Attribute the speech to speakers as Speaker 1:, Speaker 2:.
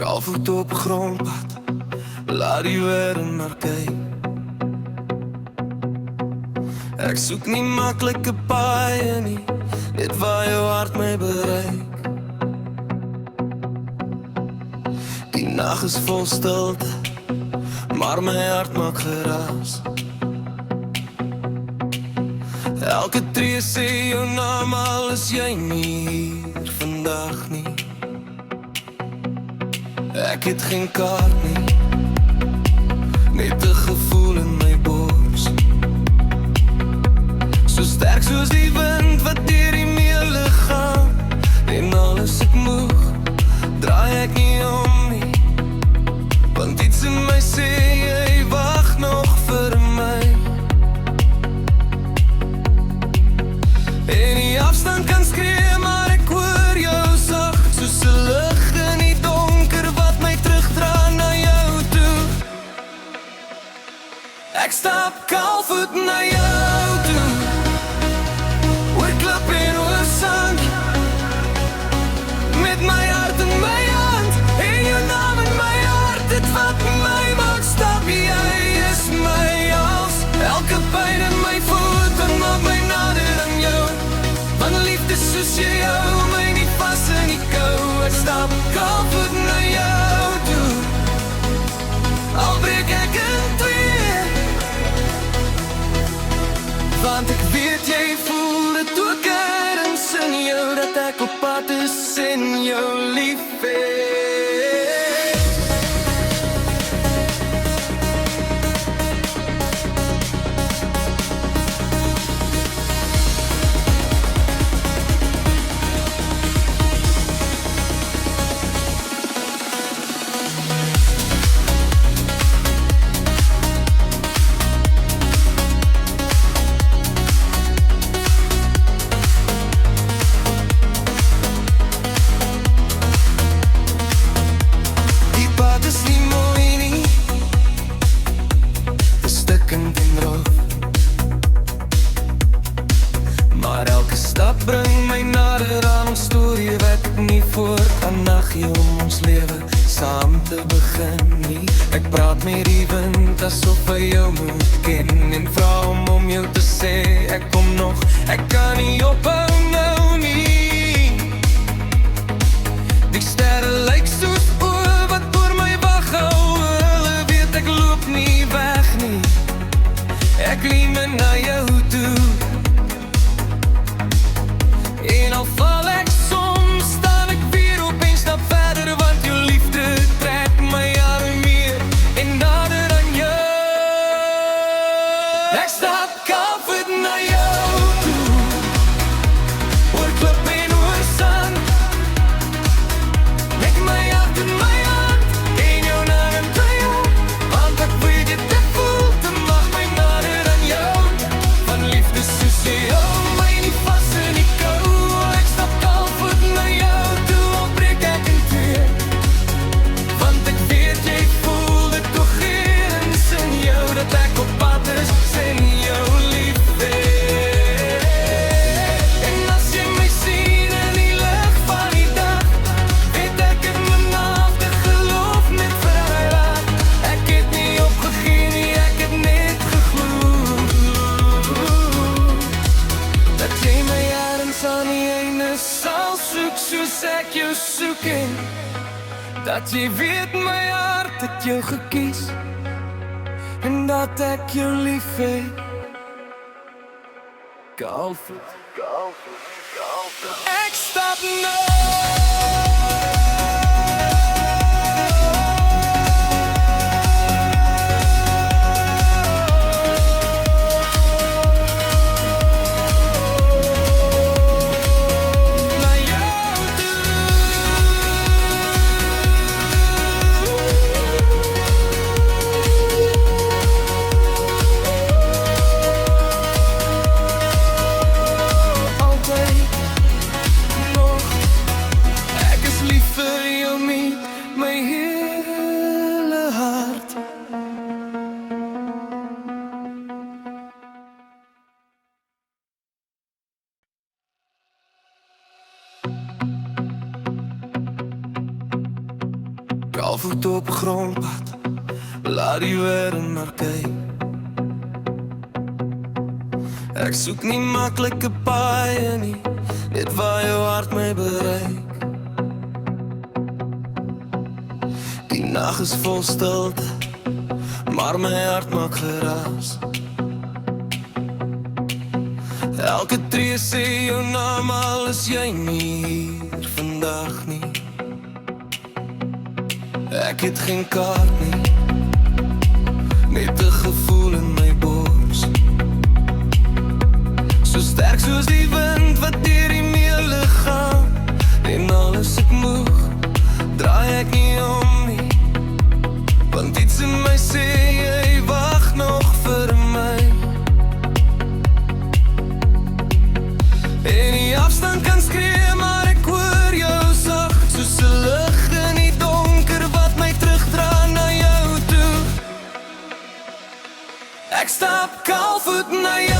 Speaker 1: Kaalvoet op 'n grondpad, laat die wêreld maar kyk. Ek soek nie maklike paaie nie, net waar jou hart my bereik. Die nag is vol stilte, maar my hart maak geraas. Elke tree sê jou naam, al is jy nie hier vandag nie. Ek het geen kaart nie, net 'n gevoel in my bors. So sterk soos die wind wat deur die meele gaan. En al is ek moeg, draai ek nie om nie, want iets in my sê jy wag nog vir my. En die afstand kan skree, maar ek hoor jou sag, soos 'n lig in die donker wat my terugdra na jou toe. Ek stap kaalvoet na jou toe, oor klip en oor sand, met my hart in my hand, en jou naam in my hart, dit wat my maak stap. Jy is my als, elke pyn in my voet, en maak my nader aan jou. Van liefde soos jy hou my nie vas in die kou. Ek stap kaalvoet na jou toe, al breek ek in twee, want ek weet jy voel dit ook ergens in jou, dat ek op pad is in jou liefde. Maar elke stap bring my nader aan ons storie wat ek nie voor kan naggie om ons lewe saam te begin nie. Ek praat met die wind asof hy jou moet ken, en vra om jou te sê ek kom nog, ek kan nie ophou nou nie. Die sterre lyk soos oë wat oor my wag hou, hulle weet ek loop nie weg nie, ek lean my na jou toe. En al val ek soms, staan ek weer op en stap verder, want jou liefde trek my al meer en nader aan jou. Ek stap kaalvoet na jou toe, oor klip en oor sand, met my hart in my hand, en jou naam in my hand, want ek weet jy te voel, te mag my nader aan jou. Van liefde soos jy hou my nie vas in die kou. Ek op pad is in jou liefde. En as jy my sien in die lig van die dag, weet ek in my nafte geloof net vir hy laat. Ek het nie opgegee nie, ek het net geglo, dat jy my ergens aan die einde sal soek, soos ek jou soek, en dat jy weet my hart het jou gekies, en dat ek jou lief het. Kaalvoet, kaalvoet, kaalvoet. Ek stap nou. Nog, ek is Kaalvoet op grondpad, laat die wêreld maar kyk. Ek soek nie maklike paaie nie, net waar jou hart my bereik. Die nag is vol stilte, maar my hart maak geraas. Elke tree sê jou naam, al is jy nie hier vandag nie. Ek het geen kaart nie, net 'n gevoel in my bors. So sterk soos die wind wat deur die meele gaan. En al is ek moeg, draai ek nie om nie, want iets in my sê jy wag nog vir my. En die afstand kan skree, maar ek hoor jou sag, soos 'n lig in die donker wat my terugdra na jou toe. Ek stap kaalvoet na jou.